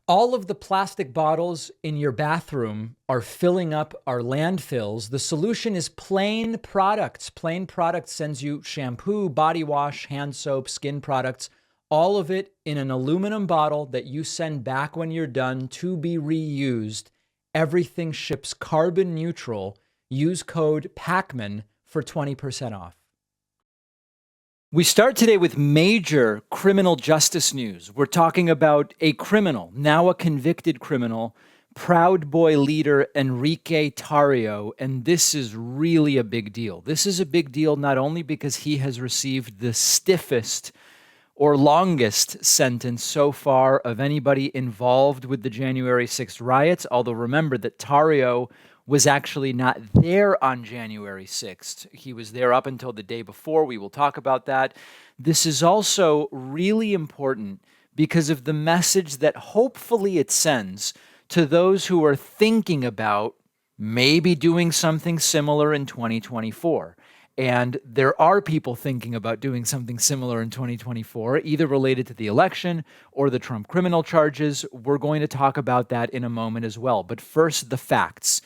All of the plastic bottles in your bathroom are filling up our landfills. The solution is Plain Products. Plain Products sends you shampoo, body wash, hand soap, skin products, all of it in an aluminum bottle that you send back when you're done to be reused. Everything ships carbon neutral. Use code PACMAN for 20% off. We start today with major criminal justice news. We're talking about a criminal, now a convicted criminal, Proud Boy leader Enrique Tarrio, and this is really a big deal. This is a big deal not only because he has received the stiffest or longest sentence so far of anybody involved with the January 6th riots, although remember that Tarrio was actually not there on January 6th. He was there up until the day before. We will talk about that. This is also really important because of the message that hopefully it sends to those who are thinking about maybe doing something similar in 2024. And there are people thinking about doing something similar in 2024, either related to the election or the Trump criminal charges. We're going to talk about that in a moment as well. But first, the facts.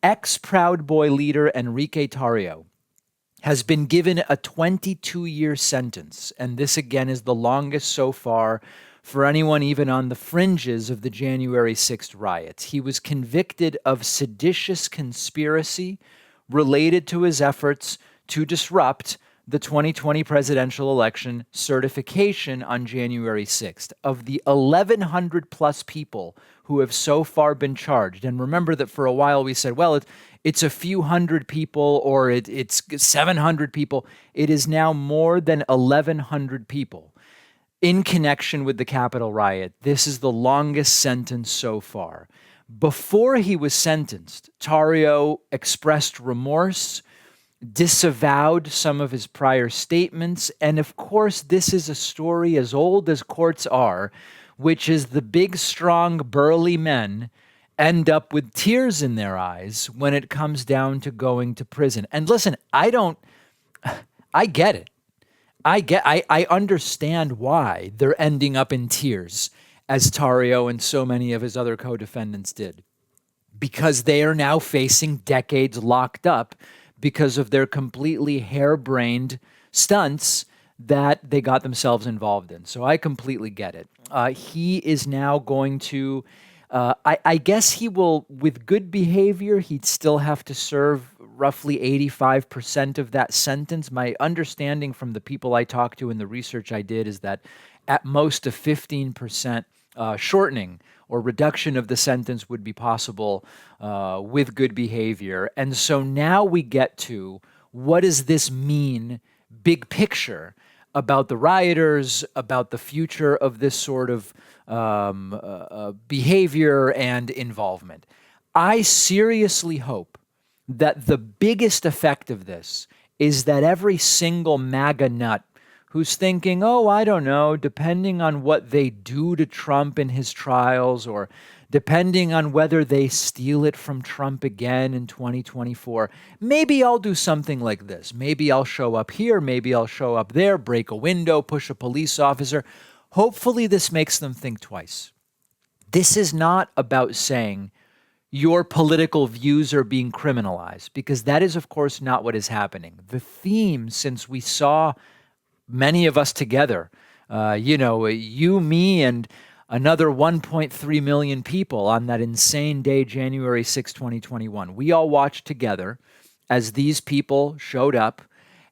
Ex-Proud Boy leader Enrique Tarrio has been given a 22-year sentence, and this again is the longest so far for anyone even on the fringes of the January 6th riots. He was convicted of seditious conspiracy related to his efforts to disrupt the 2020 presidential election certification on January 6th. Of the 1,100 plus people who have so far been charged, and remember that for a while we said, well, it's a few hundred people or it's 700 people. It is now more than 1,100 people in connection with the Capitol riot. This is the longest sentence so far. Before he was sentenced, Tarrio expressed remorse, disavowed some of his prior statements. And of course, this is a story as old as courts are, which is the big, strong, burly men end up with tears in their eyes when it comes down to going to prison. And listen, I get it. I understand why they're ending up in tears, as Tarrio and so many of his other co-defendants did, because they are now facing decades locked up because of their completely harebrained stunts that they got themselves involved in. So I completely get it. He is now going to, I guess he will, with good behavior, he'd still have to serve roughly 85% of that sentence. My understanding from the people I talked to and the research I did is that at most a 15% shortening or reduction of the sentence would be possible with good behavior. And so now we get to, what does this mean, big picture, about the rioters, about the future of this sort of behavior and involvement? I seriously hope that the biggest effect of this is that every single MAGA nut who's thinking, oh, I don't know, depending on what they do to Trump in his trials, or depending on whether they steal it from Trump again in 2024, maybe I'll do something like this. Maybe I'll show up here, maybe I'll show up there, break a window, push a police officer. Hopefully this makes them think twice. This is not about saying your political views are being criminalized, because that is, of course, not what is happening. The theme, since we saw many of us together, you, me, and another 1.3 million people on that insane day, January 6, 2021. We all watched together as these people showed up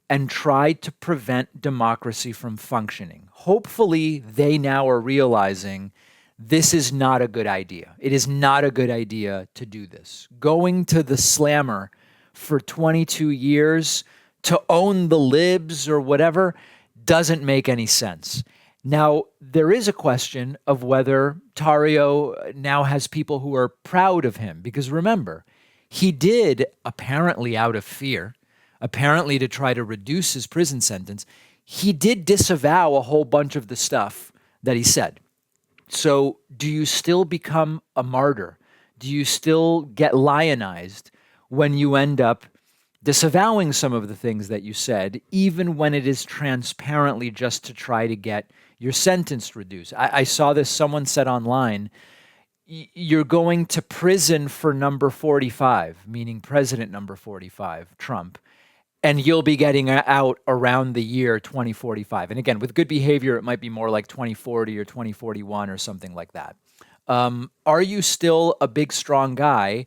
and tried to prevent democracy from functioning. Hopefully, they now are realizing this is not a good idea. It is not a good idea to do this. Going to the slammer for 22 years to own the libs or whatever doesn't make any sense. Now, there is a question of whether Tarrio now has people who are proud of him, because remember, he did, apparently out of fear, apparently to try to reduce his prison sentence, he did disavow a whole bunch of the stuff that he said. So do you still become a martyr? Do you still get lionized when you end up disavowing some of the things that you said, even when it is transparently just to try to get your sentence reduced? I saw this, someone said online, you're going to prison for number 45, meaning president number 45, Trump, and you'll be getting out around the year 2045. And again, with good behavior, it might be more like 2040 or 2041 or something like that. Are you still a big, strong guy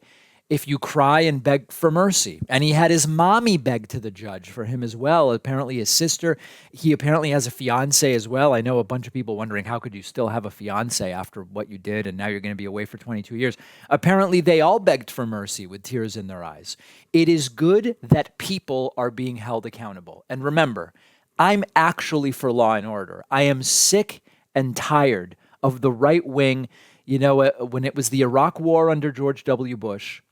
if you cry and beg for mercy? And he had his mommy beg to the judge for him as well. Apparently his sister, he apparently has a fiance as well. I know a bunch of people wondering, how could you still have a fiance after what you did and now you're going to be away for 22 years? Apparently they all begged for mercy with tears in their eyes. It is good that people are being held accountable. And remember, I'm actually for law and order. I am sick and tired of the right wing. You know, when it was the Iraq War under George W. Bush,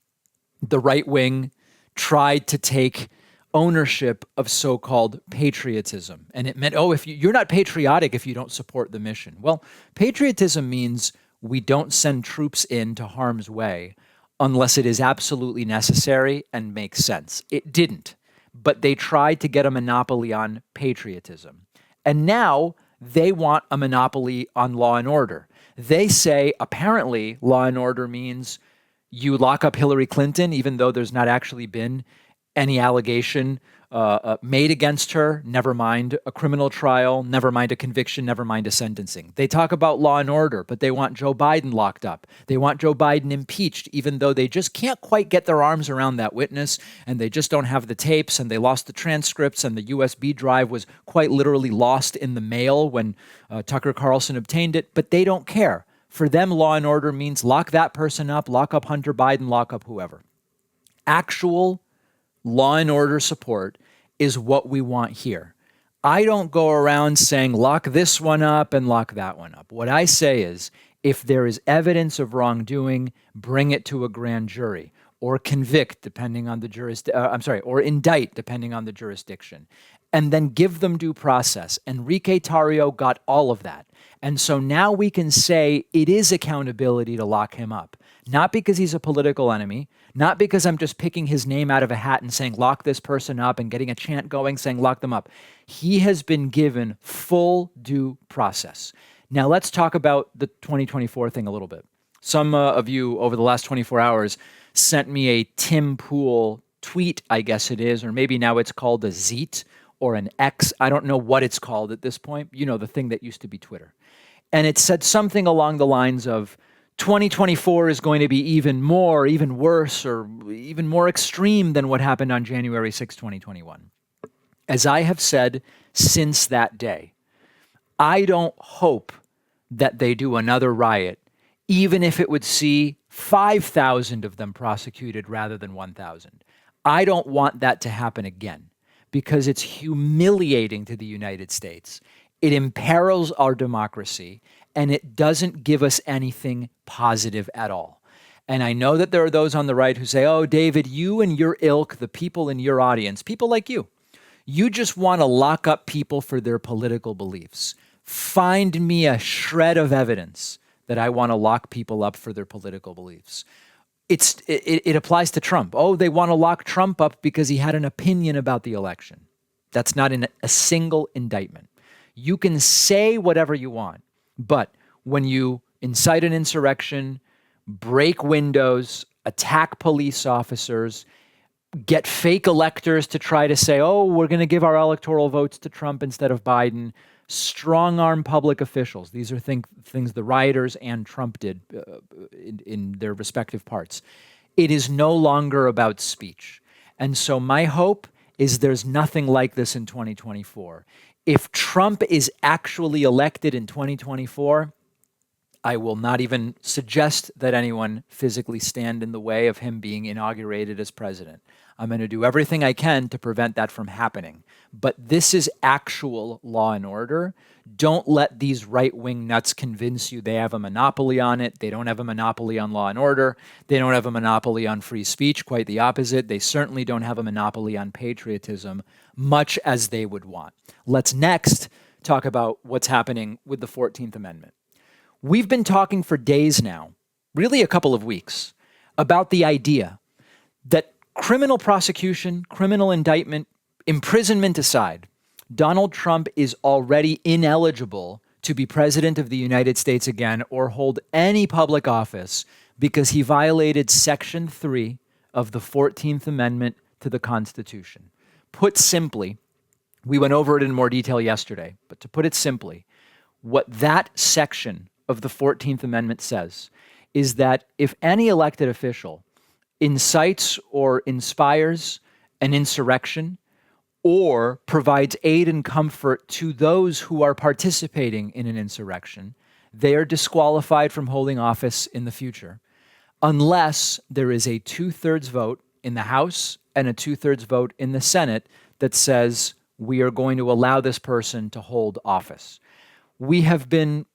the right wing tried to take ownership of so-called patriotism. And it meant, if you're not patriotic if you don't support the mission. Well, patriotism means we don't send troops into harm's way unless it is absolutely necessary and makes sense. It didn't, but they tried to get a monopoly on patriotism. And now they want a monopoly on law and order. They say, apparently, law and order means you lock up Hillary Clinton, even though there's not actually been any allegation made against her, never mind a criminal trial, never mind a conviction, never mind a sentencing. They talk about law and order, but they want Joe Biden locked up. They want Joe Biden impeached, even though they just can't quite get their arms around that witness, and they just don't have the tapes, and they lost the transcripts, and the USB drive was quite literally lost in the mail when Tucker Carlson obtained it, but they don't care. For them, law and order means lock that person up, lock up Hunter Biden, lock up whoever. Actual law and order support is what we want here. I don't go around saying lock this one up and lock that one up. What I say is, if there is evidence of wrongdoing, bring it to a grand jury or convict depending on the or indict depending on the jurisdiction, and then give them due process. Enrique Tarrio got all of that. And so now we can say it is accountability to lock him up. Not because he's a political enemy, not because I'm just picking his name out of a hat and saying lock this person up and getting a chant going saying lock them up. He has been given full due process. Now let's talk about the 2024 thing a little bit. Some of you over the last 24 hours sent me a Tim Pool tweet, I guess it is, or maybe now it's called a Zeet or an X. I don't know what it's called at this point. You know, the thing that used to be Twitter. And it said something along the lines of 2024 is going to be even worse, or even more extreme than what happened on January 6, 2021. As I have said since that day, I don't hope that they do another riot, even if it would see 5,000 of them prosecuted rather than 1,000. I don't want that to happen again because it's humiliating to the United States. It imperils our democracy, and it doesn't give us anything positive at all. And I know that there are those on the right who say, oh, David, you and your ilk, the people in your audience, people like you just want to lock up people for their political beliefs. Find me a shred of evidence that I want to lock people up for their political beliefs. It applies to Trump. Oh, they want to lock Trump up because he had an opinion about the election. That's not in a single indictment. You can say whatever you want, but when you incite an insurrection, break windows, attack police officers, get fake electors to try to say, oh, we're going to give our electoral votes to Trump instead of Biden, strong-arm public officials. These are things the rioters and Trump did in their respective parts. It is no longer about speech. And so my hope is there's nothing like this in 2024. If Trump is actually elected in 2024, I will not even suggest that anyone physically stand in the way of him being inaugurated as president. I'm going to do everything I can to prevent that from happening. But this is actual law and order. Don't let these right-wing nuts convince you they have a monopoly on it. They don't have a monopoly on law and order. They don't have a monopoly on free speech. Quite the opposite. They certainly don't have a monopoly on patriotism, much as they would want. Let's next talk about what's happening with the 14th Amendment. We've been talking for days now, really a couple of weeks, about the idea that criminal prosecution, criminal indictment, imprisonment aside, Donald Trump is already ineligible to be president of the United States again or hold any public office because he violated Section 3 of the 14th Amendment to the Constitution. Put simply, we went over it in more detail yesterday, but to put it simply, what that section of the 14th Amendment says is that if any elected official incites or inspires an insurrection or provides aid and comfort to those who are participating in an insurrection, they are disqualified from holding office in the future, unless there is a 2/3 vote in the House and a 2/3 vote in the Senate that says we are going to allow this person to hold office. We have been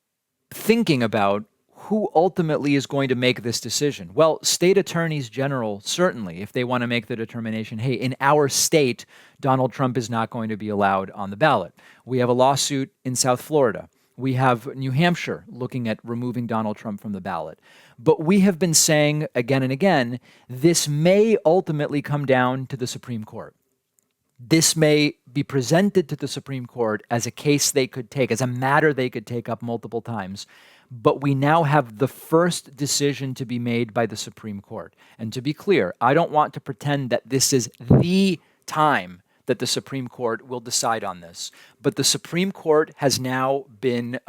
thinking about who ultimately is going to make this decision. Well, state attorneys general, certainly, if they want to make the determination, hey, in our state, Donald Trump is not going to be allowed on the ballot. We have a lawsuit in South Florida. We have New Hampshire looking at removing Donald Trump from the ballot. But we have been saying again and again, this may ultimately come down to the Supreme Court. This may be presented to the Supreme Court as a case they could take, as a matter they could take up multiple times. But we now have the first decision to be made by the Supreme Court. And to be clear, I don't want to pretend that this is the time that the Supreme Court will decide on this. But the Supreme Court has now been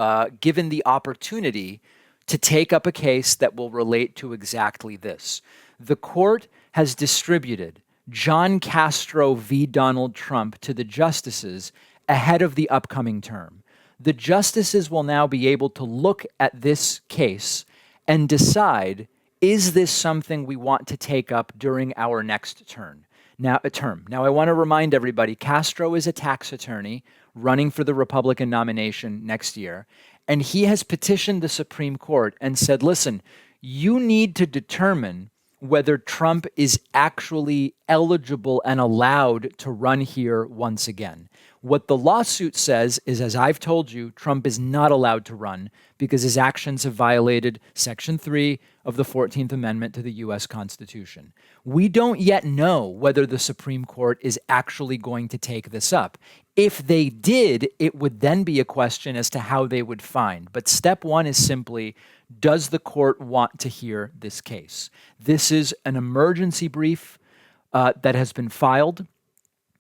given the opportunity to take up a case that will relate to exactly this. The court has distributed John Castro v. Donald Trump to the justices ahead of the upcoming term. The justices will now be able to look at this case and decide, is this something we want to take up during our next term? Now, I want to remind everybody, Castro is a tax attorney running for the Republican nomination next year, and he has petitioned the Supreme Court and said, listen, you need to determine whether Trump is actually eligible and allowed to run here once again. What the lawsuit says is, as I've told you, Trump is not allowed to run because his actions have violated Section 3 of the 14th Amendment to the U.S. Constitution. We don't yet know whether the Supreme Court is actually going to take this up. If they did, it would then be a question as to how they would find. But step one is simply, does the court want to hear this case? This is an emergency brief that has been filed.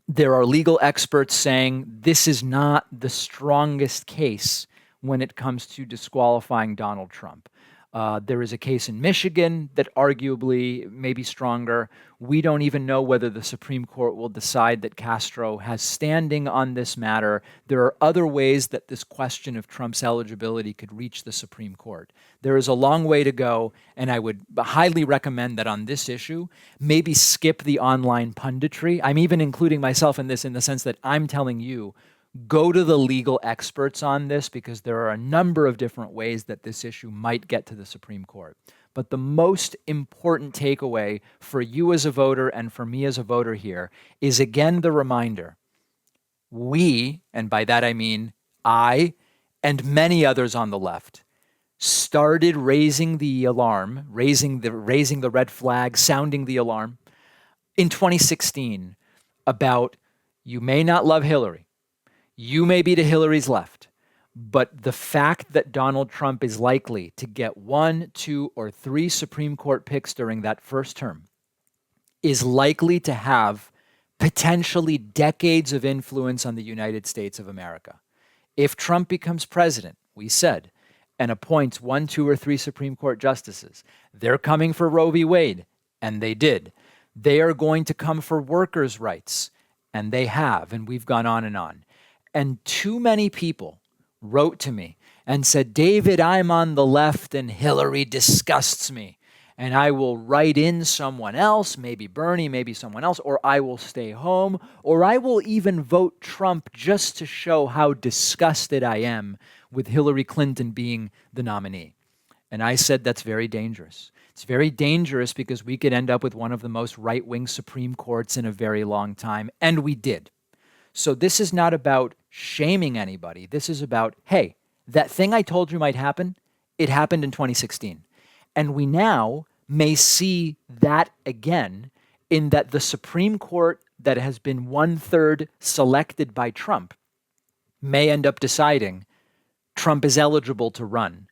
There are legal experts saying this is not the strongest case when it comes to disqualifying Donald Trump. There is a case in Michigan that arguably may be stronger. We don't even know whether the Supreme Court will decide that Castro has standing on this matter. There are other ways that this question of Trump's eligibility could reach the Supreme Court. There is a long way to go, and I would highly recommend that on this issue, maybe skip the online punditry. I'm even including myself in this in the sense that I'm telling you, go to the legal experts on this because there are a number of different ways that this issue might get to the Supreme Court. But the most important takeaway for you as a voter and for me as a voter here is again the reminder, we, and by that I mean I and many others on the left, started raising the alarm, raising the red flag, sounding the alarm in 2016 about you may not love Hillary. You may be to Hillary's left, but the fact that Donald Trump is likely to get 1, 2, or 3 Supreme Court picks during that first term is likely to have potentially decades of influence on the United States of America. If Trump becomes president, we said, and appoints 1, 2, or 3 Supreme Court justices, they're coming for Roe v. Wade, and they did. They are going to come for workers' rights, and they have, and we've gone on and on. And too many people wrote to me and said, David, I'm on the left and Hillary disgusts me. And I will write in someone else, maybe Bernie, maybe someone else, or I will stay home, or I will even vote Trump just to show how disgusted I am with Hillary Clinton being the nominee. And I said that's very dangerous. It's very dangerous because we could end up with one of the most right-wing Supreme Courts in a very long time, and we did. So this is not about shaming anybody. This is about, hey, that thing I told you might happen, it happened in 2016. And we now may see that again in that the Supreme Court that has been 1/3 selected by Trump may end up deciding Trump is eligible to run,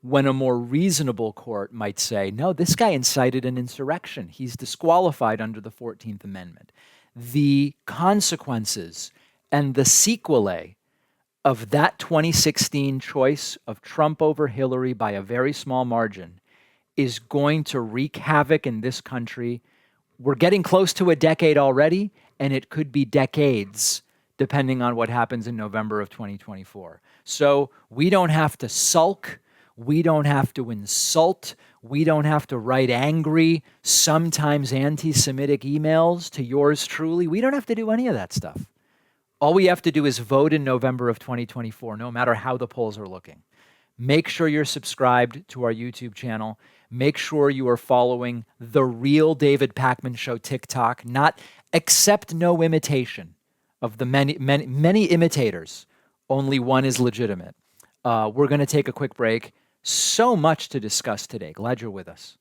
when a more reasonable court might say, no, this guy incited an insurrection. He's disqualified under the 14th Amendment. The consequences and the sequelae of that 2016 choice of Trump over Hillary by a very small margin is going to wreak havoc in this country. We're getting close to a decade already, and it could be decades depending on what happens in November of 2024. So we don't have to sulk. We don't have to insult. We don't have to write angry, sometimes anti-Semitic emails to yours truly. We don't have to do any of that stuff. All we have to do is vote in November of 2024, no matter how the polls are looking. Make sure you're subscribed to our YouTube channel. Make sure you are following The Real David Pakman Show TikTok, not accept no imitation of the many imitators. Only one is legitimate. We're going to take a quick break. So much to discuss today. Glad you're with us.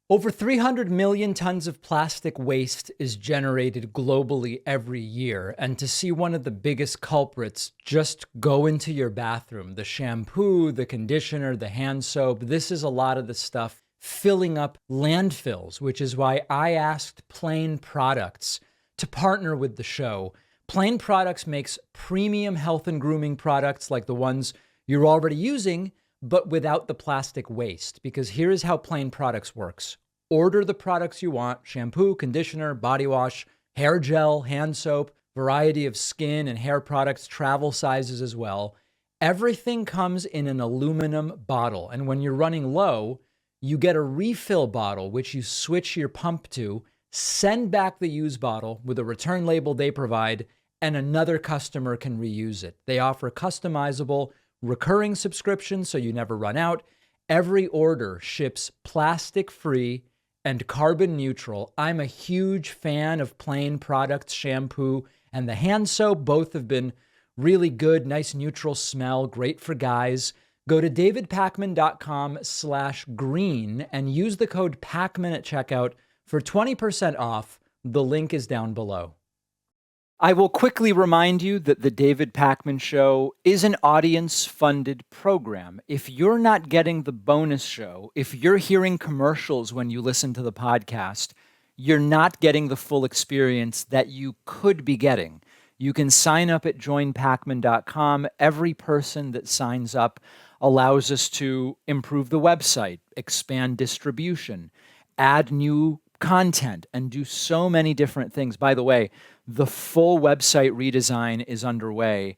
Over 300 million tons of plastic waste is generated globally every year. And to see one of the biggest culprits just go into your bathroom, the shampoo, the conditioner, the hand soap, this is a lot of the stuff filling up landfills, which is why I asked Plain Products to partner with the show. Plain Products makes premium health and grooming products like the ones you're already using, but without the plastic waste. Because here is how Plain Products works. Order the products you want: shampoo, conditioner, body wash, hair gel, hand soap, variety of skin and hair products, travel sizes as well. Everything comes in an aluminum bottle. And when you're running low, you get a refill bottle, which you switch your pump to, send back the used bottle with a return label they provide, and another customer can reuse it. They offer customizable recurring subscriptions so you never run out. Every order ships plastic-free and carbon neutral. I'm a huge fan of Plain Products shampoo and the hand soap. Both have been really good, nice neutral smell, great for guys. Go to davidpakman.com/green and use the code PAKMAN at checkout for 20% off. The link is down below. I will quickly remind you that the David Pakman Show is an audience-funded program. If you're not getting the bonus show, if you're hearing commercials when you listen to the podcast, you're not getting the full experience that you could be getting. You can sign up at joinpakman.com. Every person that signs up allows us to improve the website, expand distribution, add new content, and do so many different things. By the way, the full website redesign is underway.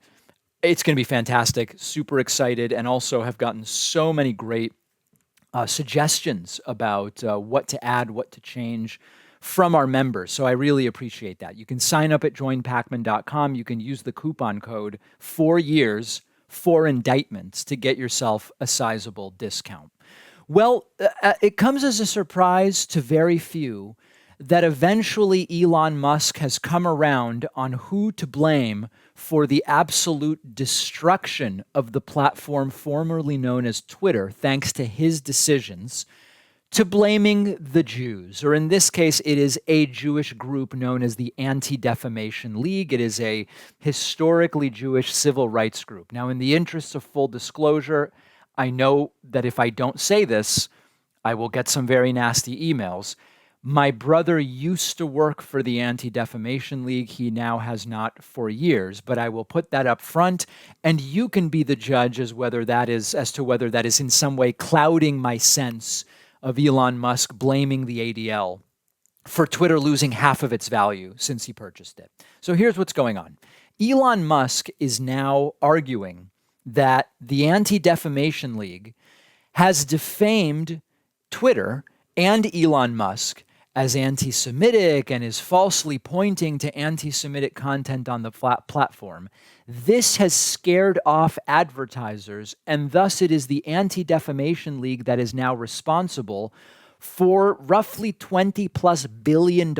It's going to be fantastic. Super excited, and also have gotten so many great suggestions about what to add, what to change from our members. So I really appreciate that. You can sign up at joinpakman.com. You can use the coupon code 4 years for indictments to get yourself a sizable discount. Well, it comes as a surprise to very few that eventually Elon Musk has come around on who to blame for the absolute destruction of the platform formerly known as Twitter, thanks to his decisions, to blaming the Jews, or in this case, it is a Jewish group known as the Anti-Defamation League. It is a historically Jewish civil rights group. Now, in the interests of full disclosure, I know that if I don't say this, I will get some very nasty emails. My brother used to work for the Anti-Defamation League. He now has not for years, but I will put that up front, and you can be the judge as to whether that is in some way clouding my sense of Elon Musk blaming the ADL for Twitter losing half of its value since he purchased it. So here's what's going on. Elon Musk is now arguing that the Anti-Defamation League has defamed Twitter and Elon Musk as anti-Semitic and is falsely pointing to anti-Semitic content on the platform. This has scared off advertisers, and thus it is the Anti-Defamation League that is now responsible for roughly $20+ billion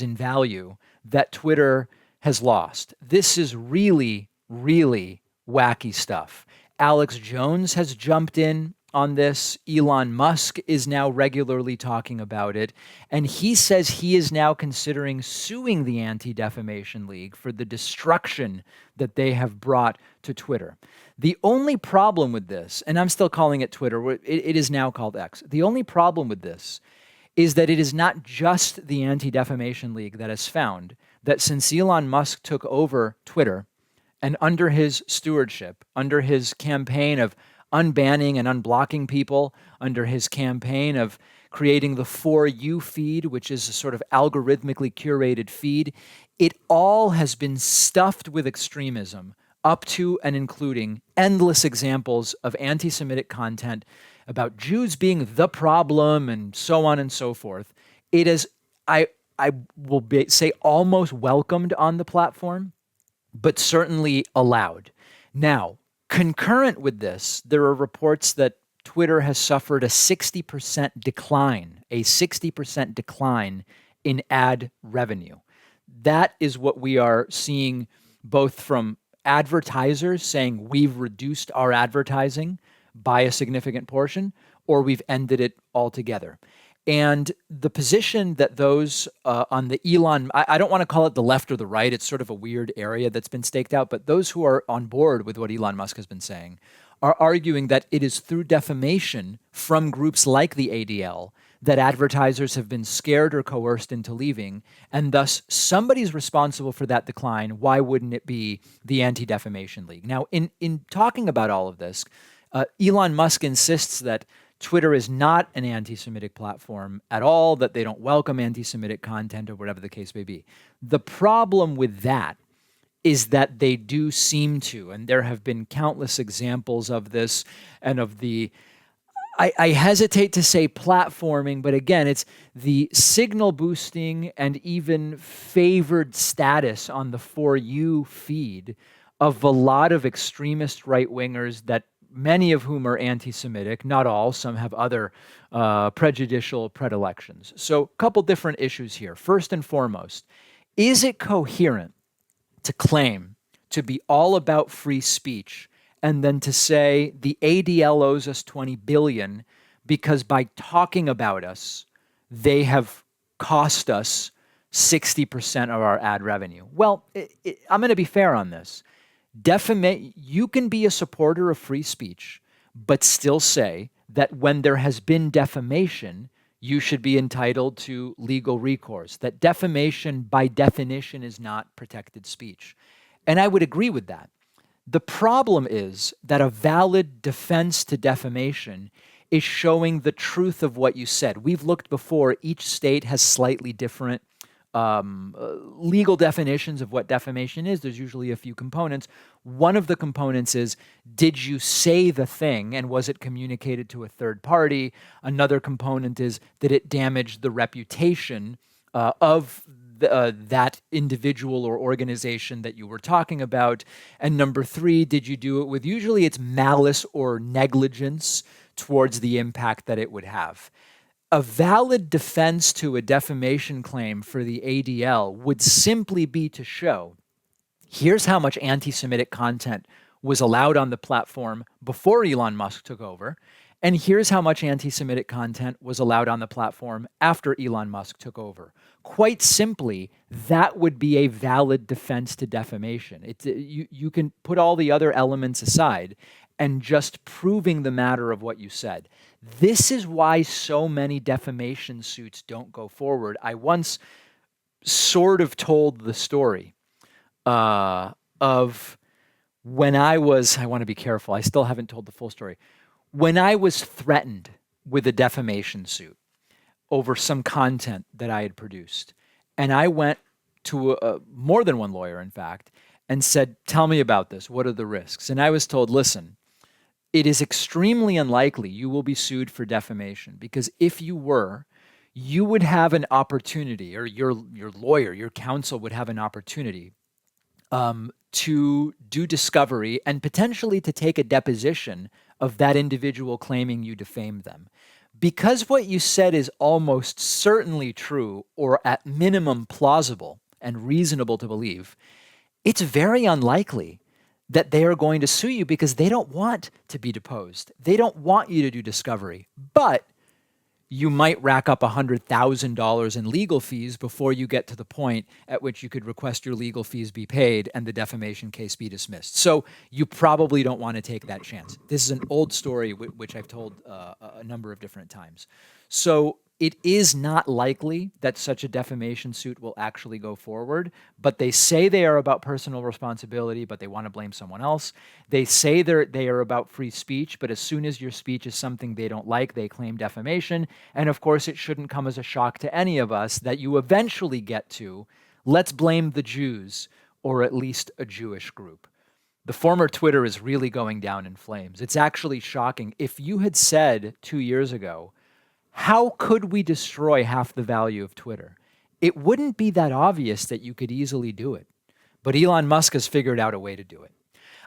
in value that Twitter has lost. This is really, really wacky stuff. Alex Jones has jumped in on this. Elon Musk is now regularly talking about it. And he says he is now considering suing the Anti-Defamation League for the destruction that they have brought to Twitter. The only problem with this, and I'm still calling it Twitter, it is now called X. The only problem with this is that it is not just the Anti-Defamation League that has found that since Elon Musk took over Twitter, and under his stewardship, under his campaign of unbanning and unblocking people, under his campaign of creating the For You feed, which is a sort of algorithmically curated feed, it all has been stuffed with extremism, up to and including endless examples of anti-Semitic content about Jews being the problem and so on and so forth. It is, I will say, almost welcomed on the platform, but certainly allowed. Now, concurrent with this, there are reports that Twitter has suffered a 60% decline in ad revenue. That is what we are seeing both from advertisers saying we've reduced our advertising by a significant portion, or we've ended it altogether. And the position that those on the Elon, I don't want to call it the left or the right, it's sort of a weird area that's been staked out, but those who are on board with what Elon Musk has been saying are arguing that it is through defamation from groups like the ADL that advertisers have been scared or coerced into leaving, and thus somebody's responsible for that decline. Why wouldn't it be the Anti-Defamation League? Now, in talking about all of this, Elon Musk insists that Twitter is not an anti-Semitic platform at all, that they don't welcome anti-Semitic content or whatever the case may be. The problem with that is that they do seem to, and there have been countless examples of this and of the, I hesitate to say platforming, but again, it's the signal boosting and even favored status on the For You feed of a lot of extremist right-wingers that many of whom are anti-Semitic, not all, some have other prejudicial predilections. So a couple different issues here. First and foremost, is it coherent to claim to be all about free speech and then to say the ADL owes us $20 billion because by talking about us, they have cost us 60% of our ad revenue? Well, I'm going to be fair on this. You can be a supporter of free speech, but still say that when there has been defamation, you should be entitled to legal recourse, that defamation by definition is not protected speech. And I would agree with that. The problem is that a valid defense to defamation is showing the truth of what you said. We've looked before, each state has slightly different legal definitions of what defamation is. There's usually a few components. One of the components is, did you say the thing and was it communicated to a third party? Another component is, did it damage the reputation of that individual or organization that you were talking about? And number three, did you do it with, usually it's malice or negligence towards the impact that it would have. A valid defense to a defamation claim for the ADL would simply be to show, here's how much anti-Semitic content was allowed on the platform before Elon Musk took over, and here's how much anti-Semitic content was allowed on the platform after Elon Musk took over. Quite simply, that would be a valid defense to defamation. You can put all the other elements aside and just proving the matter of what you said. This is why so many defamation suits don't go forward. I once sort of told the story of when I want to be careful, I still haven't told the full story. When I was threatened with a defamation suit over some content that I had produced, and I went to more than one lawyer, in fact, and said, tell me about this. What are the risks? And I was told, listen, it is extremely unlikely you will be sued for defamation, because if you were, you would have an opportunity, or your lawyer, your counsel would have an opportunity to do discovery and potentially to take a deposition of that individual claiming you defamed them. Because what you said is almost certainly true, or at minimum plausible and reasonable to believe, it's very unlikely that they are going to sue you because they don't want to be deposed. They don't want you to do discovery. But you might rack up $100,000 in legal fees before you get to the point at which you could request your legal fees be paid and the defamation case be dismissed. So you probably don't want to take that chance. This is an old story which I've told a number of different times. So it is not likely that such a defamation suit will actually go forward, but they say they are about personal responsibility, but they want to blame someone else. They say they are about free speech, but as soon as your speech is something they don't like, they claim defamation. And of course, it shouldn't come as a shock to any of us that you eventually get to, let's blame the Jews, or at least a Jewish group. The former Twitter is really going down in flames. It's actually shocking. If you had said 2 years ago, how could we destroy half the value of Twitter? It wouldn't be that obvious that you could easily do it. But Elon Musk has figured out a way to do it.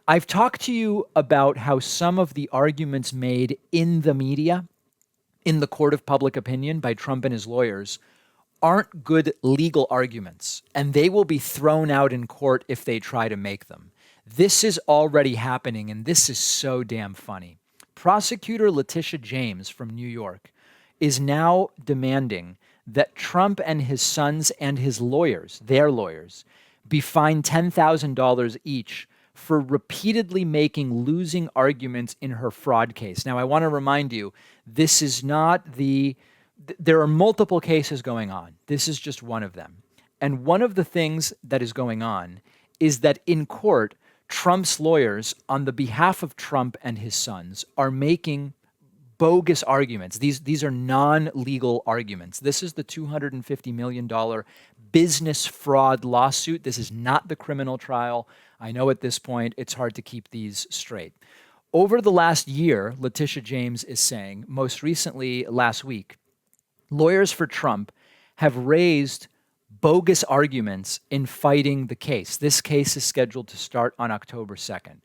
I've talked to you about how some of the arguments made in the media, in the court of public opinion by Trump and his lawyers, aren't good legal arguments, and they will be thrown out in court if they try to make them. This is already happening, and this is so damn funny. Prosecutor Letitia James from New York is now demanding that Trump and his sons and his lawyers, their lawyers, be fined $10,000 each for repeatedly making losing arguments in her fraud case. Now, I want to remind you, this is not there are multiple cases going on. This is just one of them. And one of the things that is going on is that in court, Trump's lawyers, on the behalf of Trump and his sons, are making bogus arguments. These are non-legal arguments. This is the $250 million business fraud lawsuit. This is not the criminal trial. I know at this point it's hard to keep these straight. Over the last year, Letitia James is saying, most recently last week, lawyers for Trump have raised bogus arguments in fighting the case. This case is scheduled to start on October 2nd.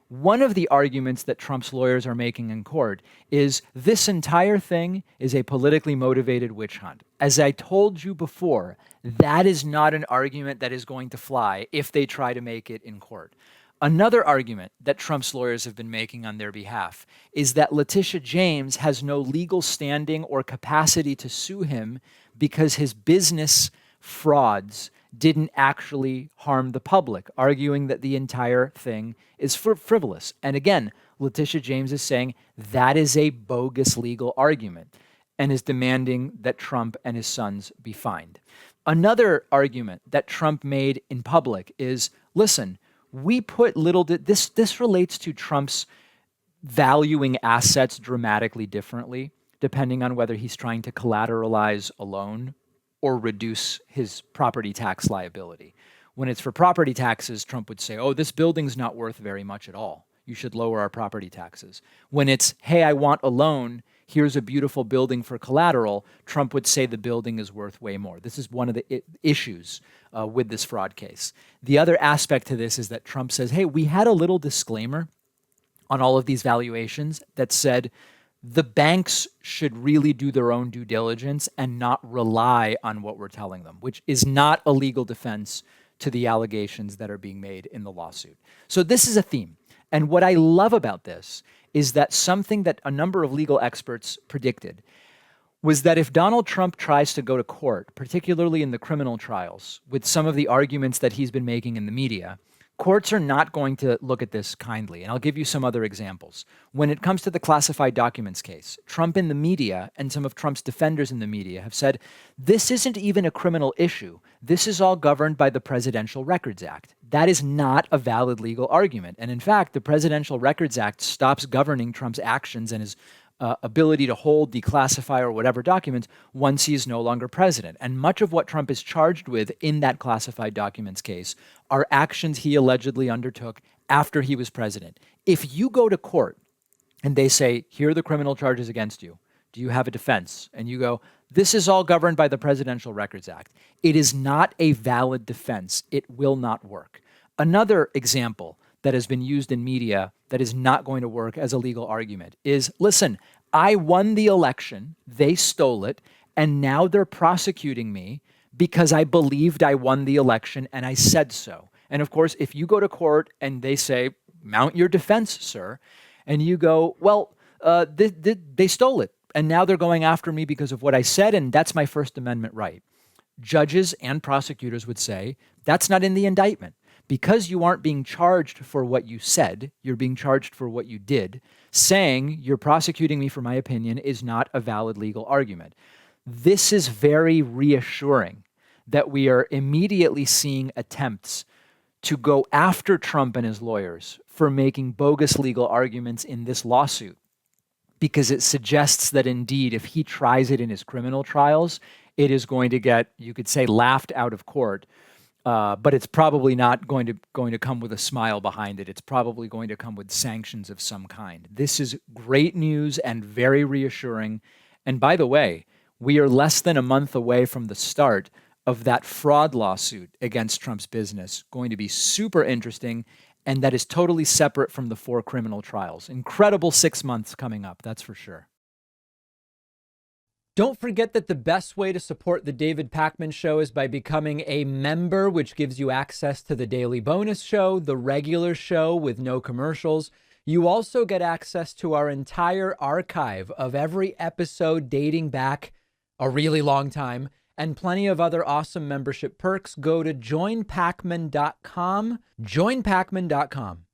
One of the arguments that Trump's lawyers are making in court is this entire thing is a politically motivated witch hunt. As I told you before, that is not an argument that is going to fly if they try to make it in court. Another argument that Trump's lawyers have been making on their behalf is that Letitia James has no legal standing or capacity to sue him because his business frauds didn't actually harm the public, arguing that the entire thing is frivolous. And again, Letitia James is saying that is a bogus legal argument and is demanding that Trump and his sons be fined. Another argument that Trump made in public is, listen, we put this relates to Trump's valuing assets dramatically differently, depending on whether he's trying to collateralize a loan or reduce his property tax liability. When it's for property taxes, Trump would say, oh, this building's not worth very much at all. You should lower our property taxes. When it's, hey, I want a loan, here's a beautiful building for collateral, Trump would say the building is worth way more. This is one of the issues with this fraud case. The other aspect to this is that Trump says, hey, we had a little disclaimer on all of these valuations that said, the banks should really do their own due diligence and not rely on what we're telling them, which is not a legal defense to the allegations that are being made in the lawsuit. So this is a theme. And what I love about this is that something that a number of legal experts predicted was that if Donald Trump tries to go to court, particularly in the criminal trials, with some of the arguments that he's been making in the media, courts are not going to look at this kindly. And I'll give you some other examples. When it comes to the classified documents case, Trump in the media and some of Trump's defenders in the media have said, this isn't even a criminal issue. This is all governed by the Presidential Records Act. That is not a valid legal argument. And in fact, the Presidential Records Act stops governing Trump's actions and his ability to hold, declassify, or whatever documents once he is no longer president. And much of what Trump is charged with in that classified documents case are actions he allegedly undertook after he was president. If you go to court and they say, here are the criminal charges against you, do you have a defense? And you go, this is all governed by the Presidential Records Act. It is not a valid defense. It will not work. Another example that has been used in media that is not going to work as a legal argument is, listen, I won the election, they stole it, and now they're prosecuting me because I believed I won the election and I said so. And of course, if you go to court and they say, mount your defense, sir. And you go, well, they stole it. And now they're going after me because of what I said. And that's my First Amendment right. Judges and prosecutors would say, that's not in the indictment. Because you aren't being charged for what you said, you're being charged for what you did. Saying you're prosecuting me for my opinion is not a valid legal argument. This is very reassuring that we are immediately seeing attempts to go after Trump and his lawyers for making bogus legal arguments in this lawsuit, because it suggests that indeed, if he tries it in his criminal trials, it is going to get, you could say, laughed out of court. But it's probably not going to come with a smile behind it. It's probably going to come with sanctions of some kind. This is great news and very reassuring. And by the way, we are less than a month away from the start of that fraud lawsuit against Trump's business. Going to be super interesting. And that is totally separate from the 4 criminal trials. Incredible 6 months coming up, that's for sure. Don't forget that the best way to support the David Pakman Show is by becoming a member, which gives you access to the daily bonus show, the regular show with no commercials. You also get access to our entire archive of every episode dating back a really long time, and plenty of other awesome membership perks. Go to joinpakman.com, joinpakman.com.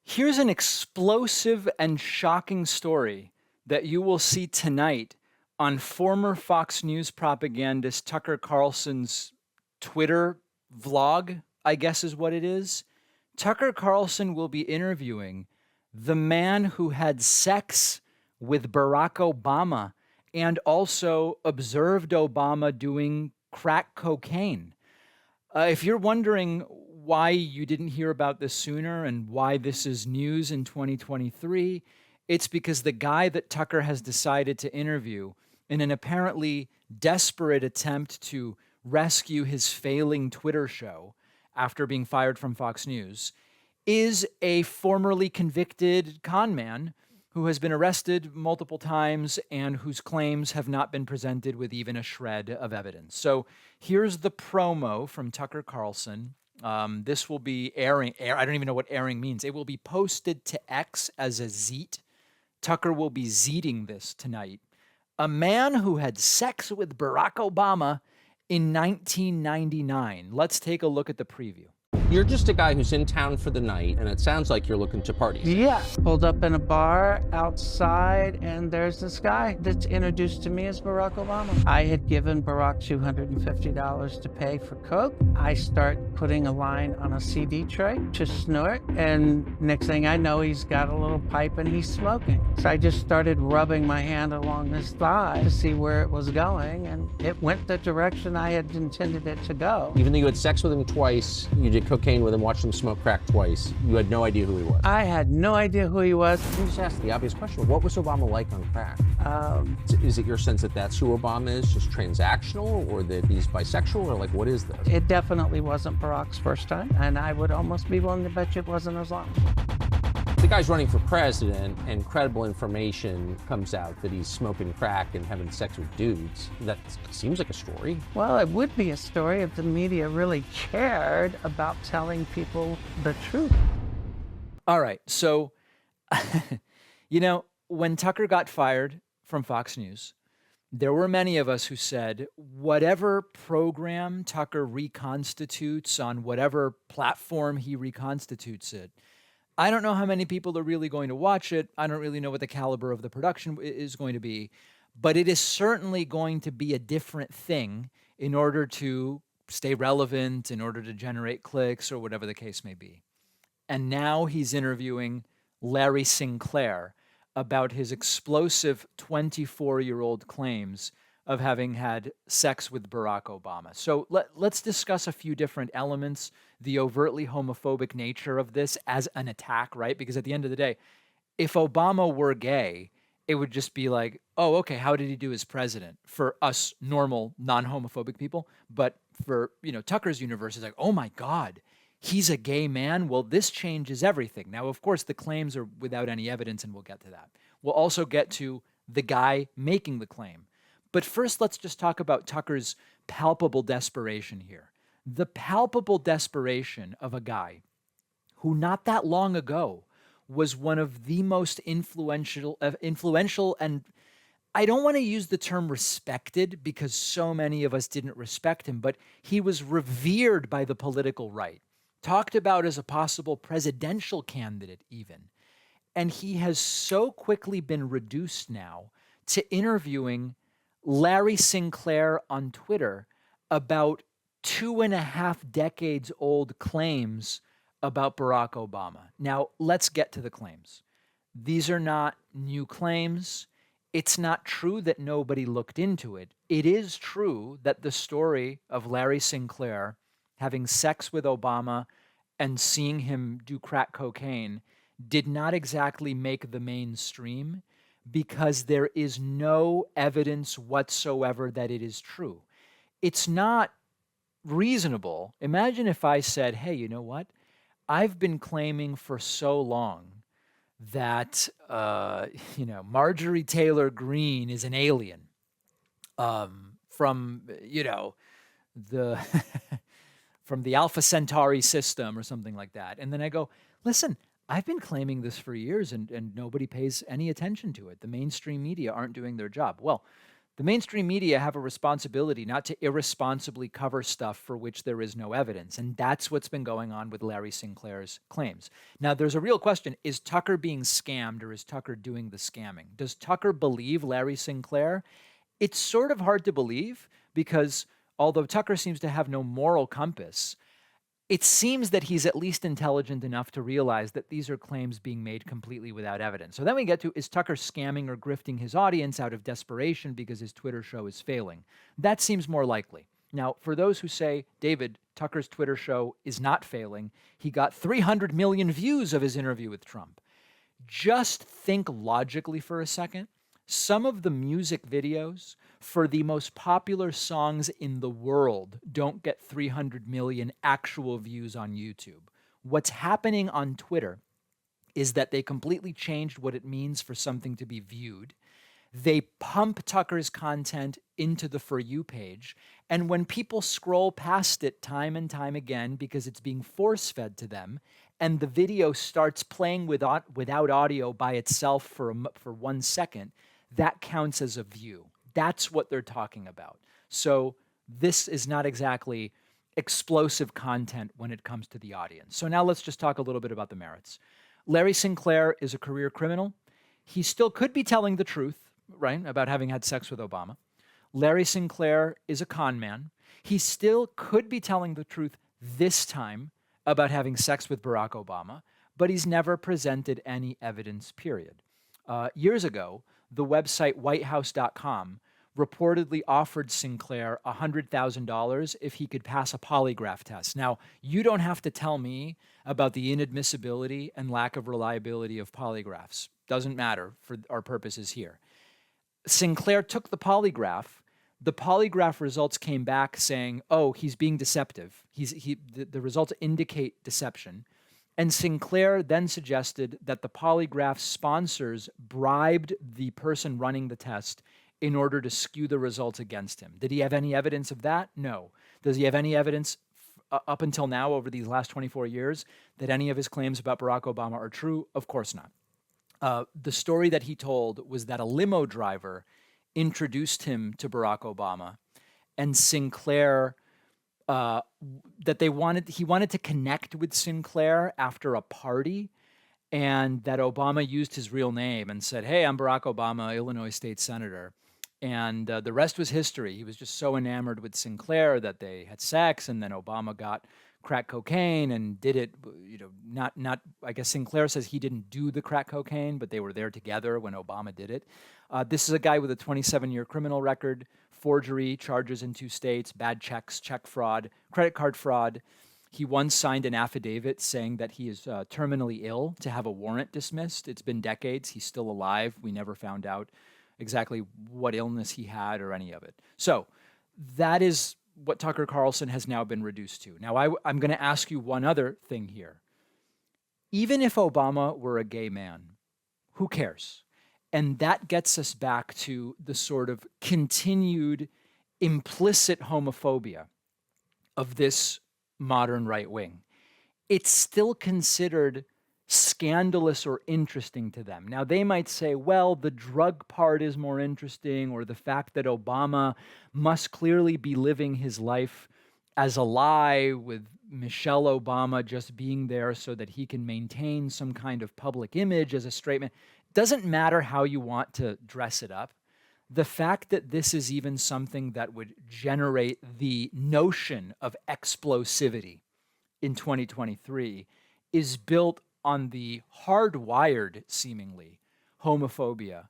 Here's an explosive and shocking story that you will see tonight on former Fox News propagandist Tucker Carlson's Twitter vlog, I guess is what it is. Tucker Carlson will be interviewing the man who had sex with Barack Obama and also observed Obama doing crack cocaine. If you're wondering why you didn't hear about this sooner and why this is news in 2023, it's because the guy that Tucker has decided to interview in an apparently desperate attempt to rescue his failing Twitter show after being fired from Fox News is a formerly convicted con man who has been arrested multiple times and whose claims have not been presented with even a shred of evidence. So here's the promo from Tucker Carlson. This will be airing. I don't even know what airing means. It will be posted to X as a zeet. Tucker will be zeeting this tonight. A man who had sex with Barack Obama in 1999. Let's take a look at the preview. You're just a guy who's in town for the night, and it sounds like you're looking to party. Yeah, pulled up in a bar outside, and there's this guy that's introduced to me as Barack Obama. I had given Barack $250 to pay for coke. I start putting a line on a CD tray to snort, and next thing I know, he's got a little pipe and he's smoking. So I just started rubbing my hand along his thigh to see where it was going, and it went the direction I had intended it to go. Even though you had sex with him twice, you did cocaine with him, watched him smoke crack twice, you had no idea who he was. I had no idea who he was. Let me just ask the obvious question. What was Obama like on crack? Is it your sense that that's who Obama is, just transactional, or that he's bisexual, or like, what is this? It definitely wasn't Barack's first time, and I would almost be willing to bet you it wasn't his last. The guy's running for president, and credible information comes out that he's smoking crack and having sex with dudes. That seems like a story. Well, it would be a story if the media really cared about telling people the truth. All right. So, you know, when Tucker got fired from Fox News, there were many of us who said, whatever program Tucker reconstitutes on whatever platform he reconstitutes it, I don't know how many people are really going to watch it. I don't really know what the caliber of the production is going to be, but it is certainly going to be a different thing in order to stay relevant, in order to generate clicks or whatever the case may be. And now he's interviewing Larry Sinclair about his explosive 24-year-old claims of having had sex with Barack Obama. So let's discuss a few different elements, the overtly homophobic nature of this as an attack, right? Because at the end of the day, if Obama were gay, it would just be like, oh, okay, how did he do as president for us normal, non-homophobic people? But for, Tucker's universe, it's like, oh my God, he's a gay man? Well, this changes everything. Now, of course, the claims are without any evidence, and we'll get to that. We'll also get to the guy making the claim. But first, let's just talk about Tucker's palpable desperation here. The palpable desperation of a guy who not that long ago was one of the most influential, and I don't want to use the term respected because so many of us didn't respect him, but he was revered by the political right, talked about as a possible presidential candidate even. And he has so quickly been reduced now to interviewing Larry Sinclair on Twitter about 2.5 decades old claims about Barack Obama. Now, let's get to the claims. These are not new claims. It's not true that nobody looked into it. It is true that the story of Larry Sinclair having sex with Obama and seeing him do crack cocaine did not exactly make the mainstream because there is no evidence whatsoever that it is true. It's not reasonable. Imagine if I said, hey, you know what? I've been claiming for so long that, Marjorie Taylor Greene is an alien from, the from the Alpha Centauri system or something like that. And then I go, listen, I've been claiming this for years and nobody pays any attention to it. The mainstream media aren't doing their job. Well, the mainstream media have a responsibility not to irresponsibly cover stuff for which there is no evidence. And that's what's been going on with Larry Sinclair's claims. Now, there's a real question. Is Tucker being scammed or is Tucker doing the scamming? Does Tucker believe Larry Sinclair? It's sort of hard to believe because although Tucker seems to have no moral compass, it seems that he's at least intelligent enough to realize that these are claims being made completely without evidence. So then we get to, is Tucker scamming or grifting his audience out of desperation because his Twitter show is failing? That seems more likely. Now, for those who say, David, Tucker's Twitter show is not failing, he got 300 million views of his interview with Trump. Just think logically for a second. Some of the music videos for the most popular songs in the world don't get 300 million actual views on YouTube. What's happening on Twitter is that they completely changed what it means for something to be viewed. They pump Tucker's content into the For You page, and when people scroll past it time and time again because it's being force-fed to them, and the video starts playing without audio by itself for 1 second, that counts as a view. That's what they're talking about. So this is not exactly explosive content when it comes to the audience. So now let's just talk a little bit about the merits. Larry Sinclair is a career criminal. He still could be telling the truth, right, about having had sex with Obama. Larry Sinclair is a con man. He still could be telling the truth this time about having sex with Barack Obama, but he's never presented any evidence, period. Years ago, the website whitehouse.com reportedly offered Sinclair $100,000 if he could pass a polygraph test. Now, you don't have to tell me about the inadmissibility and lack of reliability of polygraphs. Doesn't matter for our purposes here. Sinclair took the polygraph. The polygraph results came back saying, oh, he's being deceptive. The results indicate deception. And Sinclair then suggested that the polygraph sponsors bribed the person running the test in order to skew the results against him. Did he have any evidence of that? No. Does he have any evidence up until now over these last 24 years that any of his claims about Barack Obama are true? Of course not. The story that he told was that a limo driver introduced him to Barack Obama, and Sinclair he wanted to connect with Sinclair after a party, and that Obama used his real name and said, hey, I'm Barack Obama, Illinois state senator. And the rest was history. He was just so enamored with Sinclair that they had sex, and then Obama got crack cocaine and did it, I guess Sinclair says he didn't do the crack cocaine, but they were there together when Obama did it. This is a guy with a 27-year criminal record, forgery charges in 2 states, bad checks, check fraud, credit card fraud. He once signed an affidavit saying that he is terminally ill to have a warrant dismissed. It's been decades. He's still alive. We never found out exactly what illness he had or any of it. So that is what Tucker Carlson has now been reduced to. Now, I'm going to ask you one other thing here. Even if Obama were a gay man, who cares? And that gets us back to the sort of continued implicit homophobia of this modern right wing. It's still considered scandalous or interesting to them. Now, they might say, well, the drug part is more interesting, or the fact that Obama must clearly be living his life as a lie, with Michelle Obama just being there so that he can maintain some kind of public image as a straight man. Doesn't matter how you want to dress it up. The fact that this is even something that would generate the notion of explosivity in 2023 is built on the hardwired, seemingly, homophobia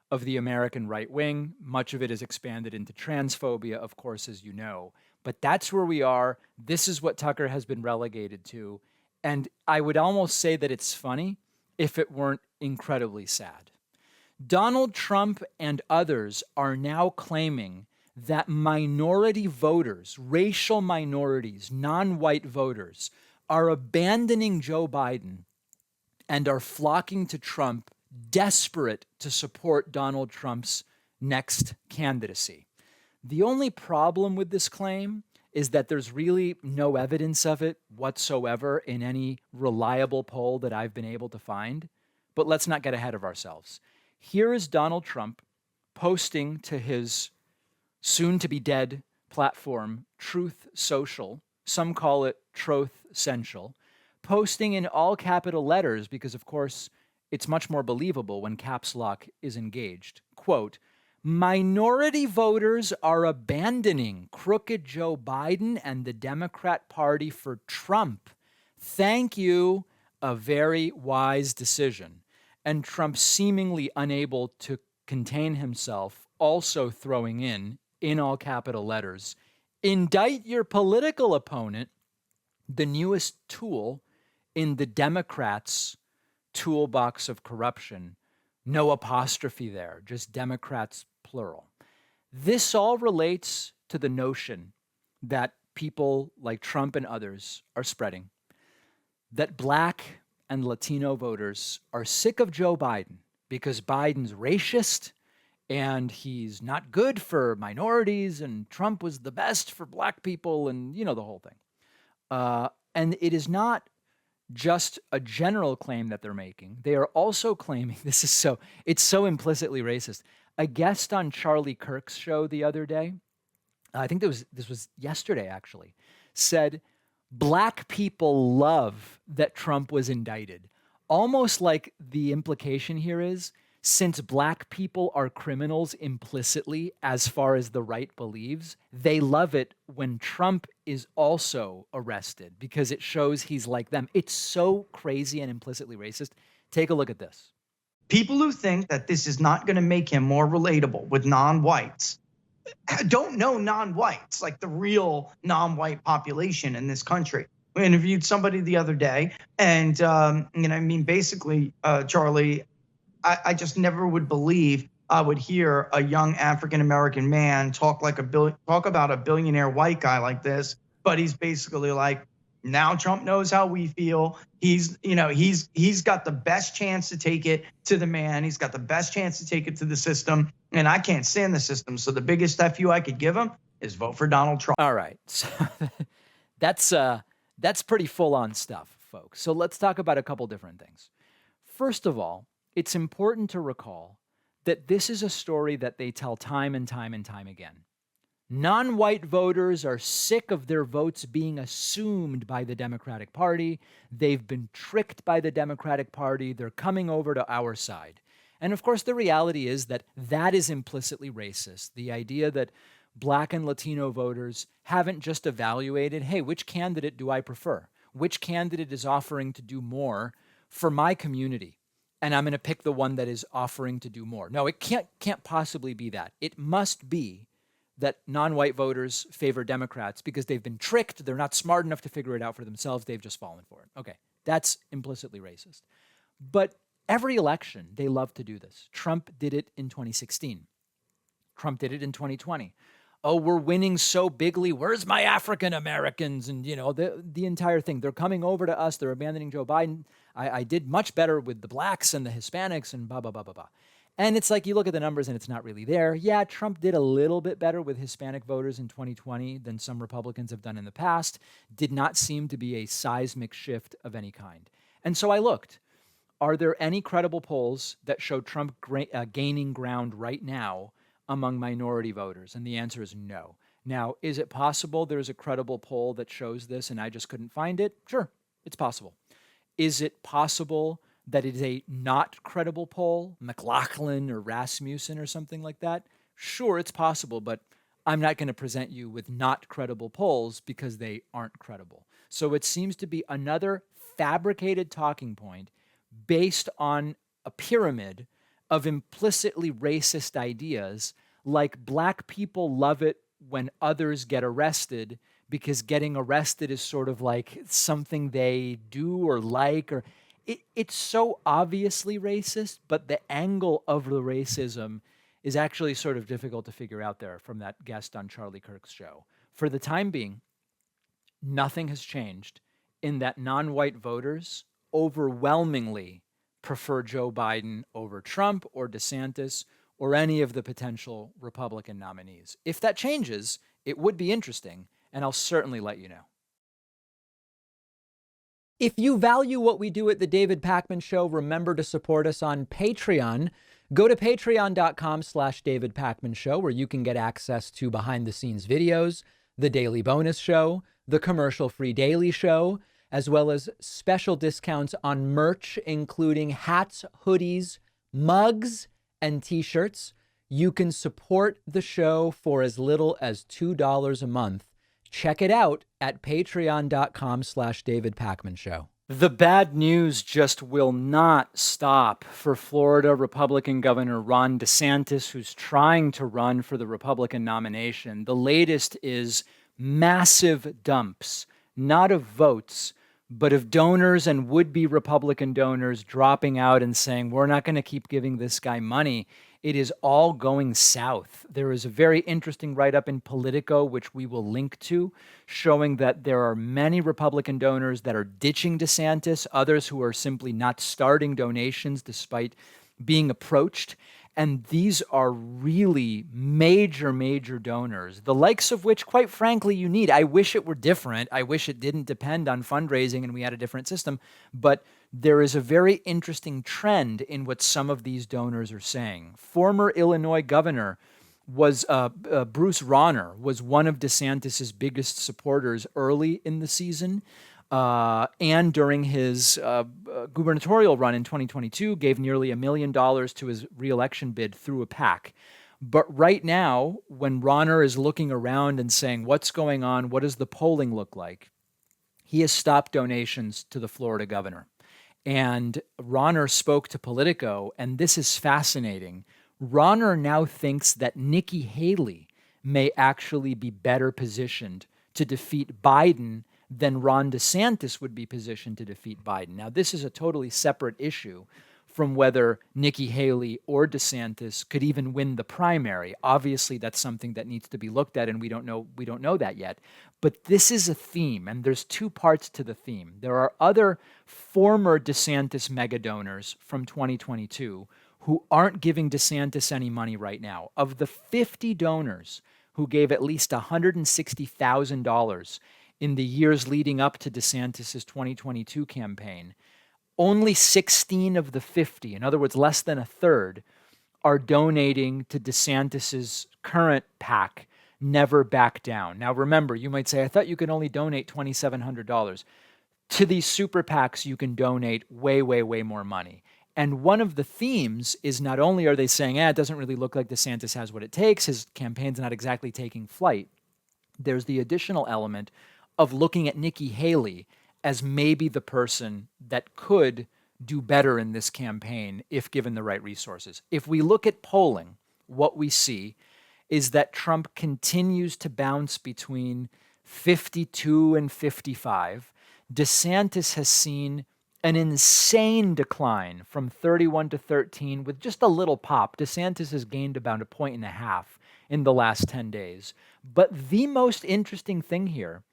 of the American right wing. Much of it is expanded into transphobia, of course, as you know. But that's where we are. This is what Tucker has been relegated to. And I would almost say that it's funny if it weren't incredibly sad. Donald Trump and others are now claiming that minority voters, racial minorities, non-white voters, are abandoning Joe Biden and are flocking to Trump, desperate to support Donald Trump's next candidacy. The only problem with this claim is that there's really no evidence of it whatsoever in any reliable poll that I've been able to find. But let's not get ahead of ourselves. Here is Donald Trump posting to his soon-to-be-dead platform, Truth Social. Some call it Truth Central. Posting in all capital letters because, of course, it's much more believable when caps lock is engaged. Quote, minority voters are abandoning crooked Joe Biden and the Democrat Party for Trump. Thank you. A very wise decision. And Trump, seemingly unable to contain himself, also throwing in all capital letters, indict your political opponent, the newest tool in the Democrats' toolbox of corruption. No apostrophe there, just Democrats plural. This all relates to the notion that people like Trump and others are spreading, that Black and Latino voters are sick of Joe Biden because Biden's racist and he's not good for minorities and Trump was the best for Black people and, you know, the whole thing. And it is not just a general claim that they're making. They are also claiming, it's so implicitly racist. A guest on Charlie Kirk's show the other day, I think this was yesterday actually, said, Black people love that Trump was indicted. Almost like the implication here is, since Black people are criminals implicitly, as far as the right believes, they love it when Trump is also arrested because it shows he's like them. It's so crazy and implicitly racist. Take a look at this. People who think that this is not going to make him more relatable with non-whites don't know non-whites, like the real non-white population in this country. We interviewed somebody the other day, and basically, Charlie, I just never would believe I would hear a young African-American man talk about a billionaire white guy like this, but he's basically like, now Trump knows how we feel. He's got the best chance to take it to the man. He's got the best chance to take it to the system. And I can't stand the system. So the biggest FU I could give him is vote for Donald Trump. All right. So that's pretty full on stuff, folks. So let's talk about a couple different things. First of all, it's important to recall that this is a story that they tell time and time and time again. Non-white voters are sick of their votes being assumed by the Democratic Party. They've been tricked by the Democratic Party. They're coming over to our side. And of course, the reality is that that is implicitly racist. The idea that Black and Latino voters haven't just evaluated, hey, which candidate do I prefer? Which candidate is offering to do more for my community? And I'm going to pick the one that is offering to do more. No, it can't possibly be that. It must be that non-white voters favor Democrats because they've been tricked. They're not smart enough to figure it out for themselves. They've just fallen for it. Okay, that's implicitly racist. But every election, they love to do this. Trump did it in 2016. Trump did it in 2020. Oh, we're winning so bigly. Where's my African Americans? And, the entire thing. They're coming over to us. They're abandoning Joe Biden. I did much better with the Blacks and the Hispanics and blah, blah, blah, blah, blah. And it's like you look at the numbers and it's not really there. Yeah, Trump did a little bit better with Hispanic voters in 2020 than some Republicans have done in the past. Did not seem to be a seismic shift of any kind. And so I looked. are there any credible polls that show Trump gaining ground right now among minority voters? And the answer is no. Now, is it possible there's a credible poll that shows this and I just couldn't find it? Sure, it's possible. Is it possible that it is a not credible poll, McLaughlin or Rasmussen or something like that? Sure, it's possible, but I'm not going to present you with not credible polls because they aren't credible. So it seems to be another fabricated talking point based on a pyramid of implicitly racist ideas, like black people love it when others get arrested because getting arrested is sort of like something they do or like, or it's so obviously racist, but the angle of the racism is actually sort of difficult to figure out there from that guest on Charlie Kirk's show. For the time being, nothing has changed in that non-white voters overwhelmingly prefer Joe Biden over Trump or DeSantis or any of the potential Republican nominees. If that changes, it would be interesting, and I'll certainly let you know. If you value what we do at The David Pakman Show, remember to support us on Patreon. Go to patreon.com/David Pakman Show, where you can get access to behind-the-scenes videos, the Daily Bonus Show, the commercial-free Daily Show, as well as special discounts on merch, including hats, hoodies, mugs, and t-shirts. You can support the show for as little as $2 a month. Check it out at patreon.com/David Pakman Show. The bad news just will not stop for Florida Republican Governor Ron DeSantis, who's trying to run for the Republican nomination. The latest is massive dumps, not of votes, but of donors and would-be Republican donors dropping out and saying, we're not going to keep giving this guy money. It is all going south. There is a very interesting write-up in Politico, which we will link to, showing that there are many Republican donors that are ditching DeSantis, others who are simply not starting donations despite being approached. And these are really major, major donors, the likes of which, quite frankly, you need. I wish it were different. I wish it didn't depend on fundraising and we had a different system. But there is a very interesting trend in what some of these donors are saying. Former Illinois governor was Bruce Rauner was one of DeSantis's biggest supporters early in the season. And during his gubernatorial run in 2022, gave nearly $1 million to his reelection bid through a PAC. But right now, when Rauner is looking around and saying, what's going on? What does the polling look like? He has stopped donations to the Florida governor. And Rauner spoke to Politico, and this is fascinating. Rauner now thinks that Nikki Haley may actually be better positioned to defeat Biden than Ron DeSantis would be positioned to defeat Biden. Now, this is a totally separate issue from whether Nikki Haley or DeSantis could even win the primary. Obviously, that's something that needs to be looked at, and we don't know that yet. But this is a theme, and there's two parts to the theme. There are other former DeSantis mega donors from 2022 who aren't giving DeSantis any money right now. Of the 50 donors who gave at least $160,000 in the years leading up to DeSantis' 2022 campaign, only 16 of the 50, in other words, less than a third, are donating to DeSantis' current PAC, Never Back Down. Now, remember, you might say, I thought you could only donate $2,700. To these super PACs, you can donate way, way, way more money. And one of the themes is not only are they saying, it doesn't really look like DeSantis has what it takes, his campaign's not exactly taking flight. There's the additional element of looking at Nikki Haley as maybe the person that could do better in this campaign if given the right resources. If we look at polling, what we see is that Trump continues to bounce between 52 and 55. DeSantis has seen an insane decline from 31 to 13 with just a little pop. DeSantis has gained about 1.5 points in the last 10 days. But the most interesting thing here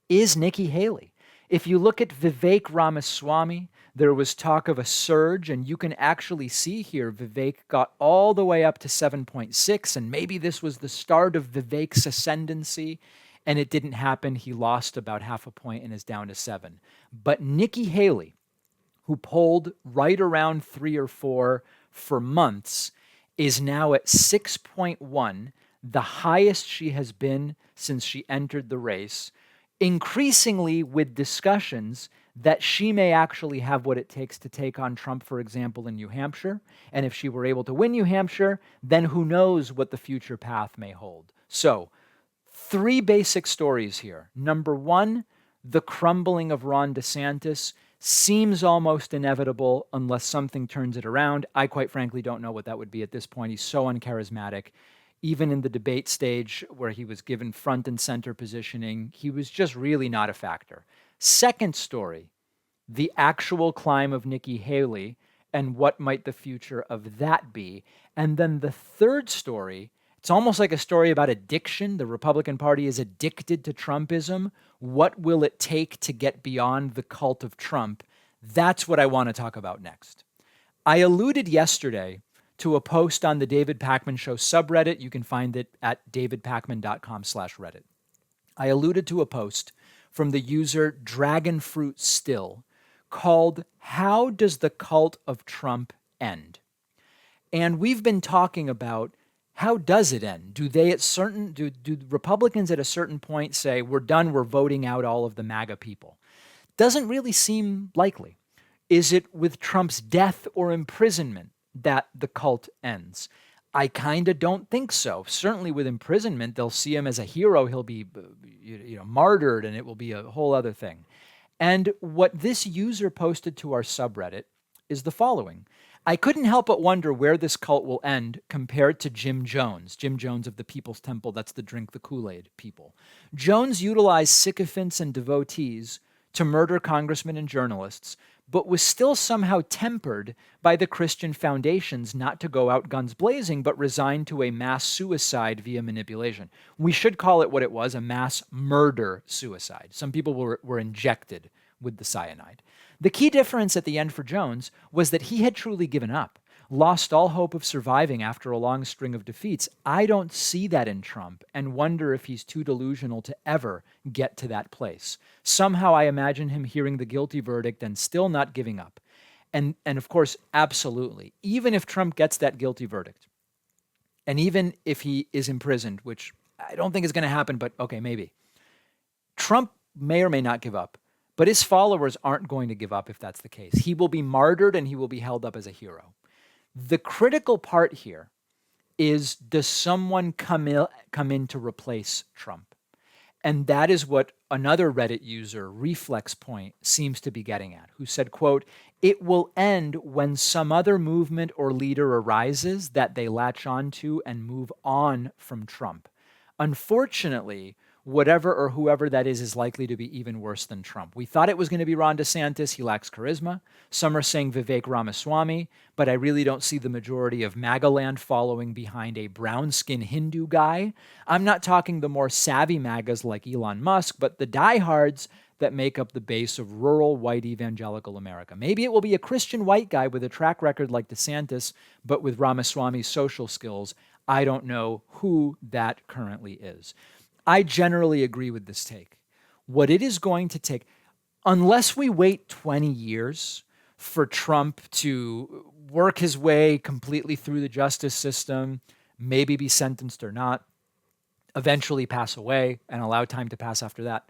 is Nikki Haley. If you look at Vivek Ramaswamy, there was talk of a surge, and you can actually see here Vivek got all the way up to 7.6, and maybe this was the start of Vivek's ascendancy, and it didn't happen. He lost about 0.5 point and is down to 7. But Nikki Haley, who polled right around 3 or 4 for months, is now at 6.1, the highest she has been since she entered the race, increasingly with discussions that she may actually have what it takes to take on Trump, for example, in New Hampshire. And if she were able to win New Hampshire, then who knows what the future path may hold. So, 3 basic stories here. Number 1, the crumbling of Ron DeSantis seems almost inevitable unless something turns it around. I quite frankly don't know what that would be at this point. He's so uncharismatic. Even in the debate stage where he was given front and center positioning, he was just really not a factor. Second story, the actual climb of Nikki Haley and what might the future of that be. And then the third story, it's almost like a story about addiction. The Republican Party is addicted to Trumpism. What will it take to get beyond the cult of Trump? That's what I want to talk about next. I alluded yesterday to a post on the David Pakman Show subreddit. You can find it at davidpakman.com/Reddit. I alluded to a post from the user Dragonfruitstill called "How Does the Cult of Trump End?" And we've been talking about how does it end? Do Republicans at a certain point say, we're done, we're voting out all of the MAGA people? Doesn't really seem likely. Is it with Trump's death or imprisonment that the cult ends? I kind of don't think so. Certainly with imprisonment, they'll see him as a hero. He'll be martyred, and it will be a whole other thing. And what this user posted to our subreddit is the following. I couldn't help but wonder where this cult will end compared to Jim Jones of the People's Temple. That's the drink the Kool-Aid people. Jones utilized sycophants and devotees to murder congressmen and journalists, but was still somehow tempered by the Christian foundations not to go out guns blazing, but resigned to a mass suicide via manipulation. We should call it what it was, a mass murder suicide. Some people were injected with the cyanide. The key difference at the end for Jones was that he had truly given up, lost all hope of surviving after a long string of defeats. I don't see that in Trump and wonder if he's too delusional to ever get to that place. Somehow I imagine him hearing the guilty verdict and still not giving up. And of course, absolutely, even if Trump gets that guilty verdict, and even if he is imprisoned, which I don't think is going to happen, but okay, maybe, Trump may or may not give up. But his followers aren't going to give up if that's the case. He will be martyred and he will be held up as a hero. The critical part here is, does someone come in to replace Trump? And that is what another Reddit user, Reflex Point, seems to be getting at, who said, quote, "It will end when some other movement or leader arises that they latch onto and move on from Trump. Unfortunately, whatever or whoever that is likely to be even worse than Trump. We thought it was going to be Ron DeSantis. He lacks charisma. Some are saying Vivek Ramaswamy, but I really don't see the majority of MAGA land following behind a brown-skinned Hindu guy. I'm not talking the more savvy MAGAs like Elon Musk, but the diehards that make up the base of rural white evangelical America. Maybe it will be a Christian white guy with a track record like DeSantis, but with Ramaswamy's social skills. I don't know who that currently is." I generally agree with this take. What it is going to take, unless we wait 20 years for Trump to work his way completely through the justice system, maybe be sentenced or not, eventually pass away and allow time to pass after that,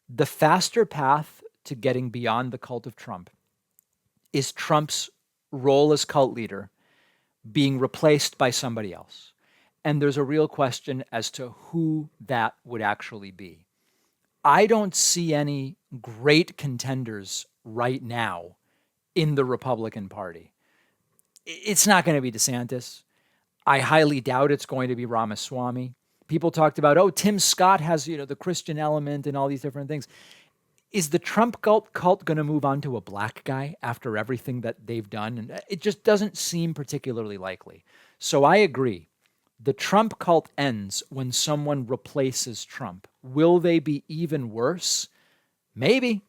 the faster path to getting beyond the cult of Trump is Trump's role as cult leader being replaced by somebody else. And there's a real question as to who that would actually be. I don't see any great contenders right now in the Republican Party. It's not going to be DeSantis. I highly doubt it's going to be Ramaswamy. People talked about, Tim Scott has, the Christian element and all these different things. Is the Trump cult going to move on to a black guy after everything that they've done? And it just doesn't seem particularly likely. So I agree. The Trump cult ends when someone replaces Trump. Will they be even worse? Maybe.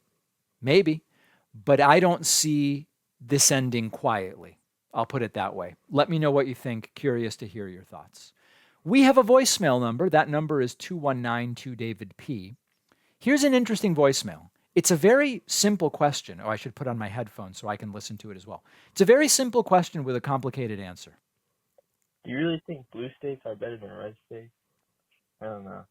But I don't see this ending quietly. I'll put it that way. Let me know what you think. Curious to hear your thoughts. We have a voicemail number. That number is 2192-DAVID-P. Here's an interesting voicemail. It's a very simple question. Oh, I should put on my headphones so I can listen to it as well. It's a very simple question with a complicated answer. Do you really think blue states are better than red states? I don't know.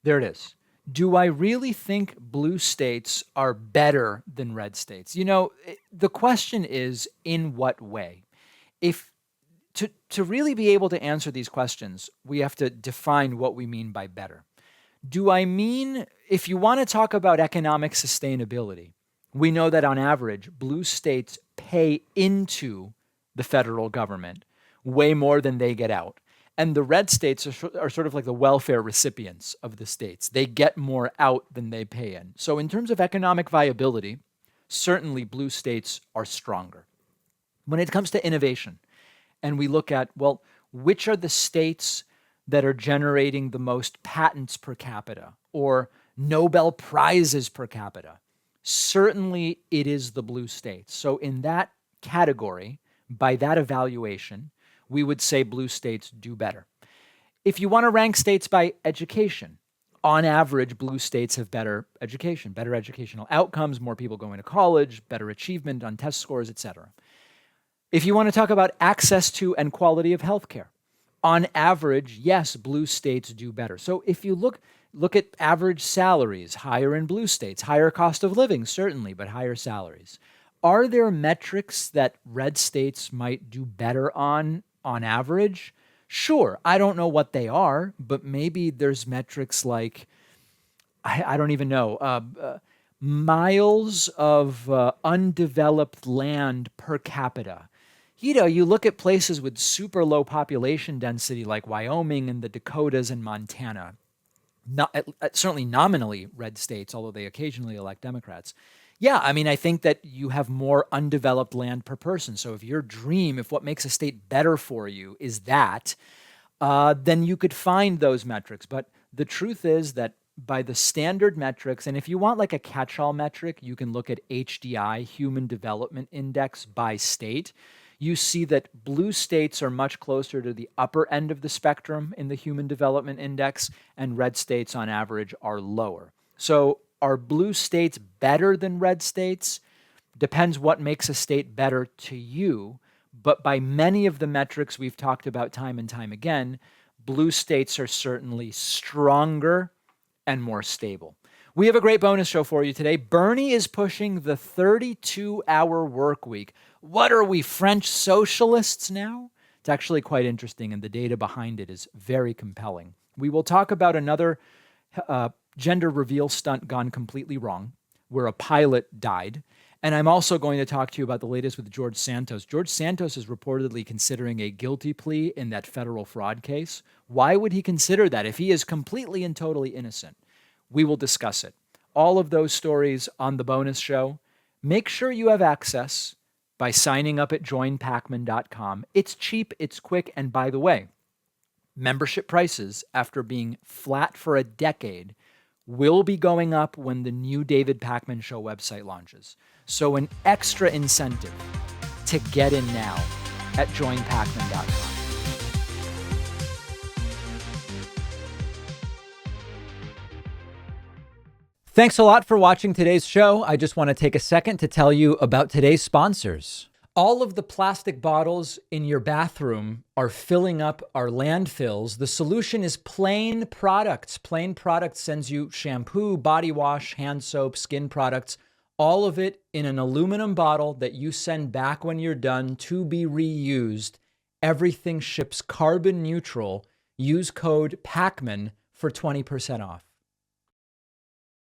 There it is. Do I really think blue states are better than red states? You know, the question is, in what way? If to really be able to answer these questions, we have to define what we mean by better. Do I mean, if you want to talk about economic sustainability, we know that on average, blue states pay into the federal government way more than they get out. And the red states are sort of like the welfare recipients of the states. They get more out than they pay in. So in terms of economic viability, certainly blue states are stronger. When it comes to innovation, and we look at, well, which are the states that are generating the most patents per capita or Nobel Prizes per capita? Certainly it is the blue states. So in that category, by that evaluation, we would say blue states do better. If you want to rank states by education, on average, blue states have better education, better educational outcomes, more people going to college, better achievement on test scores, etc. If you want to talk about access to and quality of healthcare, on average, yes, blue states do better. So if you look at average salaries, higher in blue states, higher cost of living, certainly, but higher salaries. Are there metrics that red states might do better on average? Sure. I don't know what they are, but maybe there's metrics like, I don't even know, miles of undeveloped land per capita. You know, you look at places with super low population density like Wyoming and the Dakotas and Montana, certainly nominally red states, although they occasionally elect Democrats. Yeah, I mean, I think that you have more undeveloped land per person. So if your dream, if what makes a state better for you is that, then you could find those metrics. But the truth is that by the standard metrics, and if you want like a catch-all metric, you can look at HDI, Human Development Index by state. You see that blue states are much closer to the upper end of the spectrum in the Human Development Index, and red states on average are lower. So are blue states better than red states? Depends what makes a state better to you. But by many of the metrics we've talked about time and time again, blue states are certainly stronger and more stable. We have a great bonus show for you today. Bernie is pushing the 32-hour work week. What are we, French socialists now? It's actually quite interesting, and the data behind it is very compelling. We will talk about another gender reveal stunt gone completely wrong, where a pilot died. And I'm also going to talk to you about the latest with George Santos. George Santos is reportedly considering a guilty plea in that federal fraud case. Why would he consider that if he is completely and totally innocent? We will discuss it. All of those stories on the bonus show. Make sure you have access by signing up at joinpacman.com. It's cheap, it's quick, and by the way, membership prices, after being flat for a decade, will be going up when the new David Pakman Show website launches. So an extra incentive to get in now at joinpacman.com. Thanks a lot for watching today's show. I just want to take a second to tell you about today's sponsors. All of the plastic bottles in your bathroom are filling up our landfills. The solution is Plain Products. Plain Products sends you shampoo, body wash, hand soap, skin products, all of it in an aluminum bottle that you send back when you're done to be reused. Everything ships carbon neutral. Use code PACMAN for 20% off.